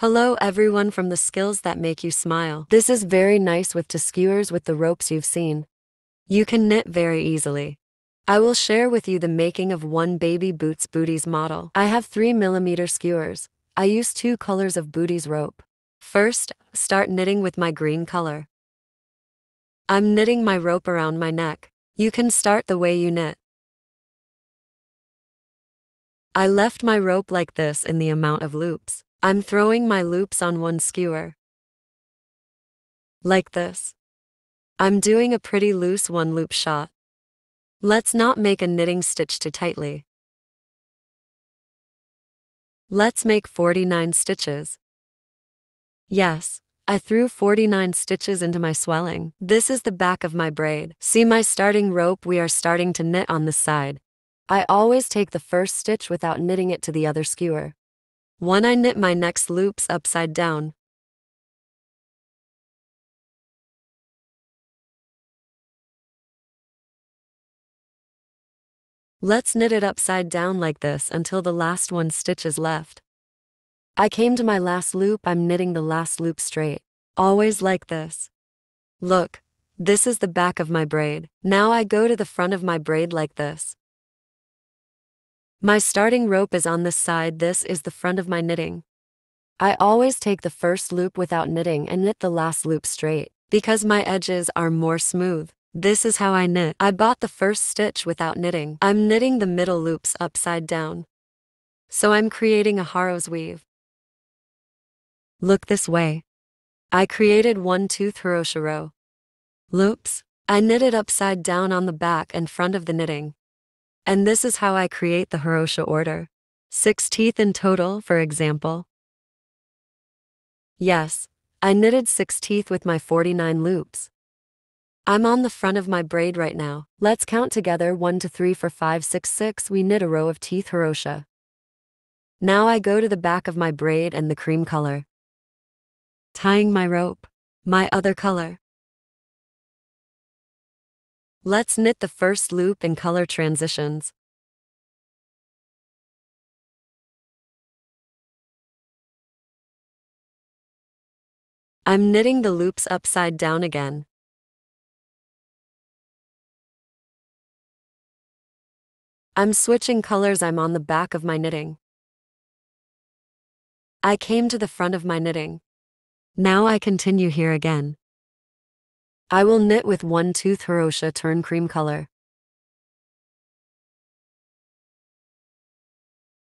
Hello everyone from the skills that make you smile. This is very nice with the skewers with the ropes you've seen. You can knit very easily. I will share with you the making of one baby booties model. I have 3mm skewers. I use 2 colors of booties rope. First, start knitting with my green color. I'm knitting my rope around my neck. You can start the way you knit. I left my rope like this in the amount of loops. I'm throwing my loops on one skewer. Like this. I'm doing a pretty loose 1-loop shot. Let's not make a knitting stitch too tightly. Let's make 49 stitches. Yes, I threw 49 stitches into my swelling. This is the back of my braid. See my starting rope, we are starting to knit on this side. I always take the first stitch without knitting it to the other skewer. When I knit my next loops upside down. Let's knit it upside down like this until the last 1 stitch is left. I came to my last loop, I'm knitting the last loop straight. Always like this. Look, this is the back of my braid. Now I go to the front of my braid like this. My starting rope is on this side, this is the front of my knitting. I always take the first loop without knitting and knit the last loop straight, because my edges are more smooth. This is how I knit. I bought the first stitch without knitting. I'm knitting the middle loops upside down. So I'm creating a harrow's weave. Look this way. I created 1/2 harrow row. Loops. I knitted upside down on the back and front of the knitting. And this is how I create the harrow order. 6 teeth in total, for example. Yes, I knitted 6 teeth with my 49 loops. I'm on the front of my braid right now. Let's count together 1 to 3 4 5 6 6. We knit a row of teeth harrow. Now I go to the back of my braid and the cream color. Tying my rope. My other color. Let's knit the first loop in color transitions. I'm knitting the loops upside down again. I'm switching colors, I'm on the back of my knitting. I came to the front of my knitting. Now I continue here again. I will knit with 1/2 harrow turn cream color.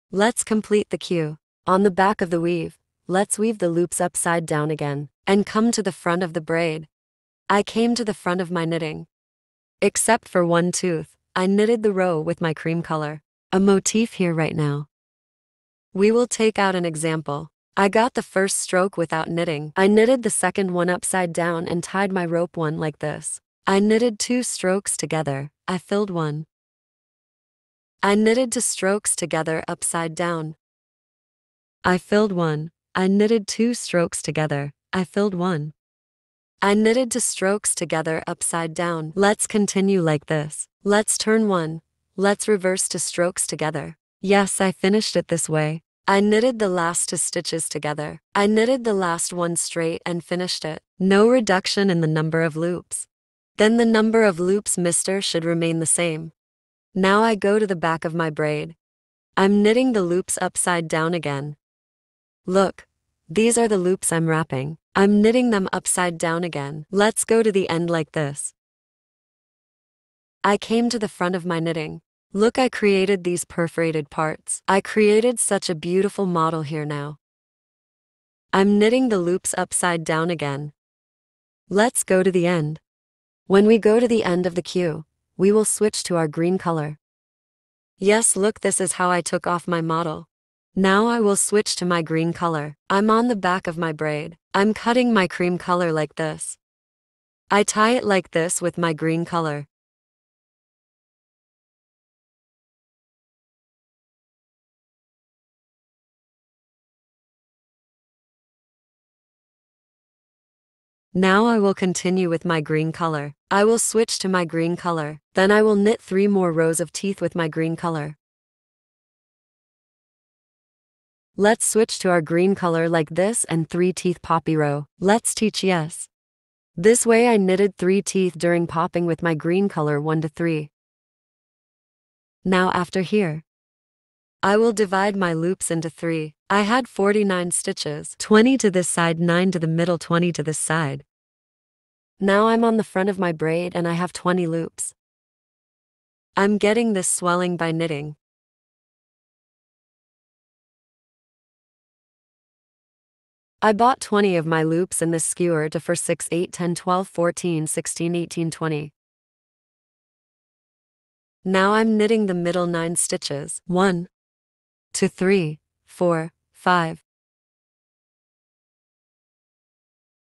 Let's complete the queue. On the back of the weave, let's weave the loops upside down again, and come to the front of the braid. I came to the front of my knitting. Except for 1 tooth, I knitted the row with my cream color. A motif here right now. We will take out an example. I got the first stroke without knitting. I knitted the second one upside down and tied my rope one like this. I knitted 2 strokes together, I filled 1. I knitted 2 strokes together upside down. I filled 1. I knitted 2 strokes together, I filled 1. I knitted 2 strokes together upside down. Let's continue like this. Let's turn 1. Let's reverse 2 strokes together. Yes, I finished it this way. I knitted the last 2 stitches together. I knitted the last 1 straight and finished it. No reduction in the number of loops. Then the number of loops should remain the same. Now I go to the back of my braid. I'm knitting the loops upside down again. Look, these are the loops I'm wrapping. I'm knitting them upside down again. Let's go to the end like this. I came to the front of my knitting. Look, I created these perforated parts. I created such a beautiful model here now. I'm knitting the loops upside down again. Let's go to the end. When we go to the end of the queue, we will switch to our green color. Yes, look, this is how I took off my model. Now I will switch to my green color. I'm on the back of my braid. I'm cutting my cream color like this. I tie it like this with my green color. Now I will continue with my green color. I will switch to my green color. Then I will knit 3 more rows of teeth with my green color. Let's switch to our green color like this and 3 teeth poppy row. Let's teach yes. This way I knitted 3 teeth during popping with my green color 1 to 3. Now after here, I will divide my loops into 3. I had 49 stitches, 20 to this side, 9 to the middle, 20 to this side. Now I'm on the front of my braid and I have 20 loops. I'm getting this swelling by knitting. I bought 20 of my loops in this skewer to for 6, 8, 10, 12, 14, 16, 18, 20. Now I'm knitting the middle 9 stitches. 1, 2, 3, 4, 5.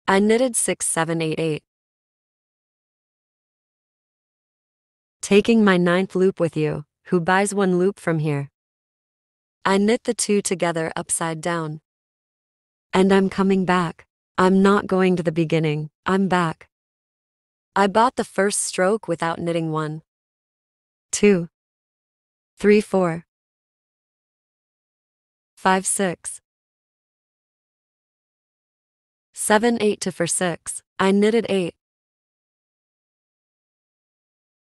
I knitted 6, 7, 8, 8. Taking my 9th loop with you, who buys 1 loop from here? I knit the 2 together upside down. And I'm coming back. I'm not going to the beginning, I'm back. I bought the first stroke without knitting 1, 2, 3, 4, 5, 6, 7, 8 to for 6. I knitted 8,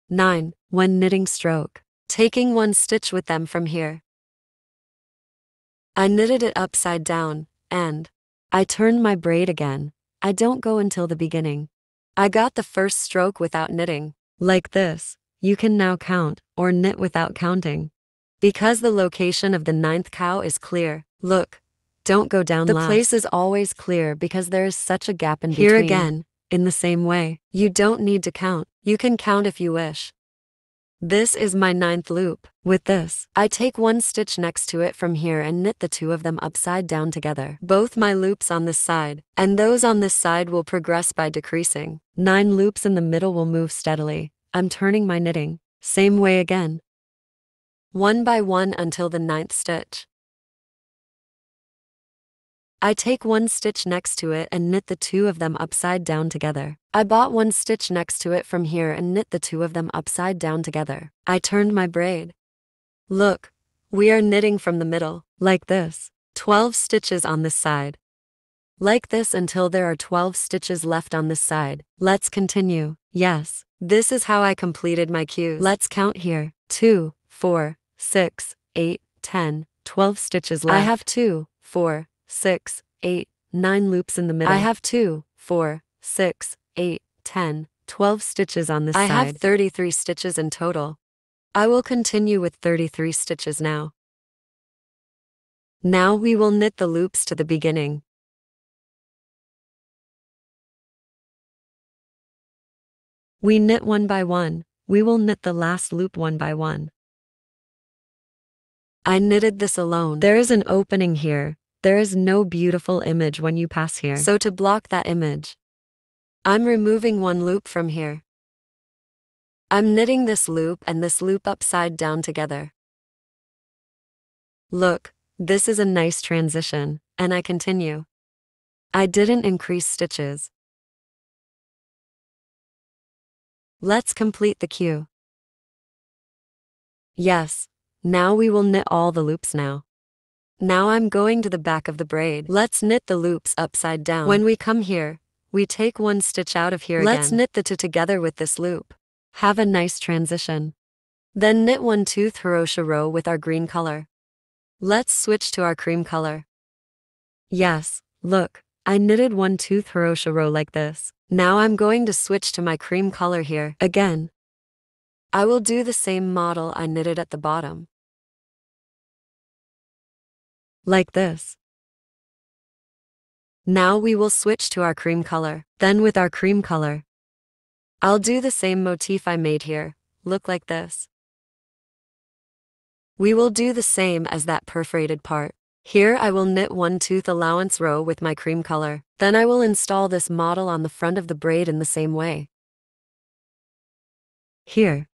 9, 1 knitting stroke, taking 1 stitch with them from here. I knitted it upside down, and I turned my braid again. I don't go until the beginning. I got the first stroke without knitting. Like this, you can now count, or knit without counting. Because the location of the 9th cow is clear, look, don't go down last. The place is always clear because there is such a gap in between. Here again, in the same way, you don't need to count. You can count if you wish. This is my 9th loop. With this, I take 1 stitch next to it from here and knit the 2 of them upside down together. Both my loops on this side, and those on this side will progress by decreasing. 9 loops in the middle will move steadily. I'm turning my knitting. Same way again. 1 by 1 until the 9th stitch. I take 1 stitch next to it and knit the 2 of them upside down together. I bought 1 stitch next to it from here and knit the 2 of them upside down together. I turned my braid. Look, we are knitting from the middle, like this. 12 stitches on this side. Like this until there are 12 stitches left on this side. Let's continue. Yes, this is how I completed my queues. Let's count here. 2, 4, 6, 8, 10, 12 stitches left. I have 2, 4, 6, 8, 9 loops in the middle. I have 2, 4, 6, 8, 10, 12 stitches on this side. I have 33 stitches in total. I will continue with 33 stitches now. Now we will knit the loops to the beginning. We knit 1 by 1. We will knit the last loop 1 by 1. I knitted this alone. There is an opening here. There is no beautiful image when you pass here. So to block that image, I'm removing 1 loop from here. I'm knitting this loop and this loop upside down together. Look, this is a nice transition, and I continue. I didn't increase stitches. Let's complete the queue. Yes, now we will knit all the loops now. Now I'm going to the back of the braid. Let's knit the loops upside down. When we come here, we take 1 stitch out of here again. Let's knit the 2 together with this loop. Have a nice transition. Then knit 1 tooth crochet row with our green color. Let's switch to our cream color. Yes, look, I knitted 1 tooth crochet row like this. Now I'm going to switch to my cream color here. Again, I will do the same model I knitted at the bottom. Like this. Now we will switch to our cream color. Then with our cream color, I'll do the same motif I made here, look like this. We will do the same as that perforated part. Here I will knit 1 tooth allowance row with my cream color. Then I will install this model on the front of the braid in the same way. Here,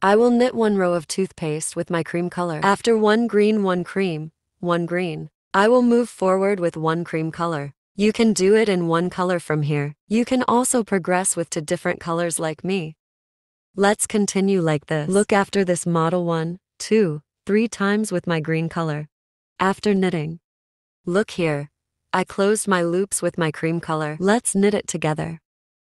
I will knit 1 row of toothpaste with my cream color. After 1 green, 1 cream, 1 green, I will move forward with 1 cream color. You can do it in 1 color from here. You can also progress with 2 different colors like me. Let's continue like this. Look after this model 1, 2, 3 times with my green color. After knitting. Look here. I closed my loops with my cream color. Let's knit it together.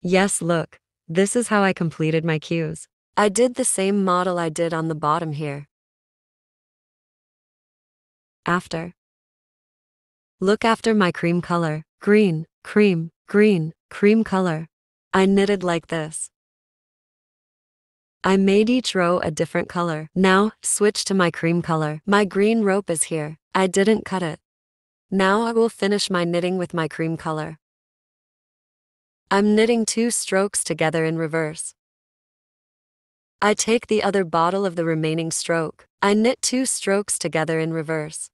Yes, look. This is how I completed my queues. I did the same model I did on the bottom here. After. Look after my cream color. Green, cream, green, cream color. I knitted like this. I made each row a different color. Now, switch to my cream color. My green rope is here. I didn't cut it. Now I will finish my knitting with my cream color. I'm knitting 2 strokes together in reverse. I take the other bottle of the remaining stroke. I knit 2 strokes together in reverse.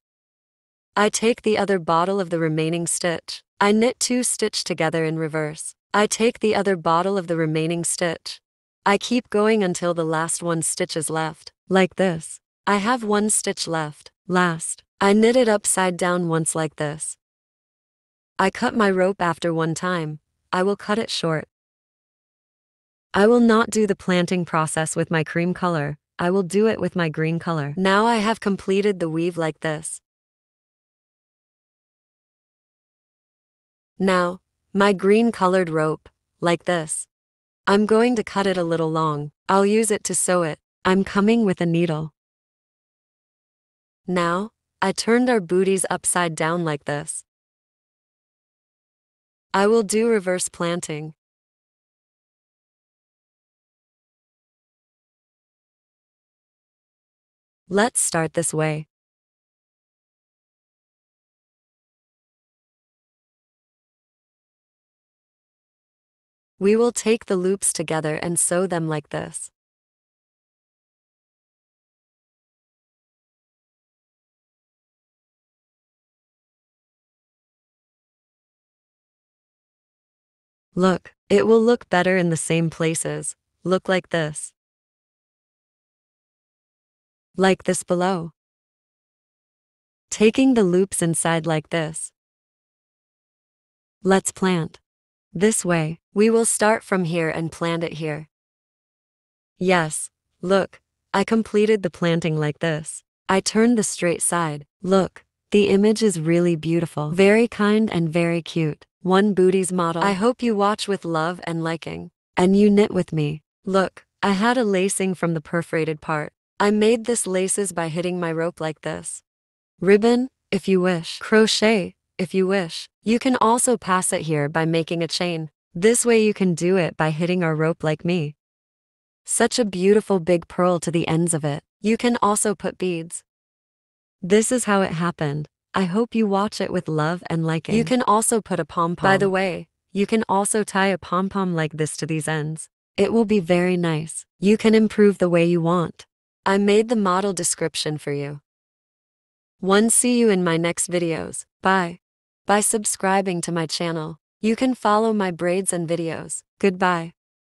I take the other bottle of the remaining stitch. I knit 2 stitch together in reverse. I take the other bottle of the remaining stitch. I keep going until the last 1 stitch is left, like this. I have 1 stitch left. Last, I knit it upside down once like this. I cut my rope after 1 time. I will cut it short. I will not do the planting process with my cream color. I will do it with my green color. Now I have completed the weave like this. Now, my green colored rope, like this. I'm going to cut it a little long. I'll use it to sew it. I'm coming with a needle. Now, I turned our booties upside down like this. I will do reverse planting. Let's start this way. We will take the loops together and sew them like this. Look, it will look better in the same places. Look like this. Like this below. Taking the loops inside like this. Let's plant. This way, we will start from here and plant it here. Yes, look, I completed the planting like this. I turned the straight side. Look, the image is really beautiful. Very kind and very cute. One booties model. I hope you watch with love and liking. And you knit with me. Look, I had a lacing from the perforated part. I made this laces by hitting my rope like this. Ribbon, if you wish. Crochet, if you wish. You can also pass it here by making a chain. This way you can do it by hitting our rope like me. Such a beautiful big pearl to the ends of it. You can also put beads. This is how it happened. I hope you watch it with love and liking. You can also put a pom-pom. By the way, you can also tie a pom-pom like this to these ends. It will be very nice. You can improve the way you want. I made the model description for you. See you in my next videos. Bye. By subscribing to my channel, you can follow my braids and videos. Goodbye.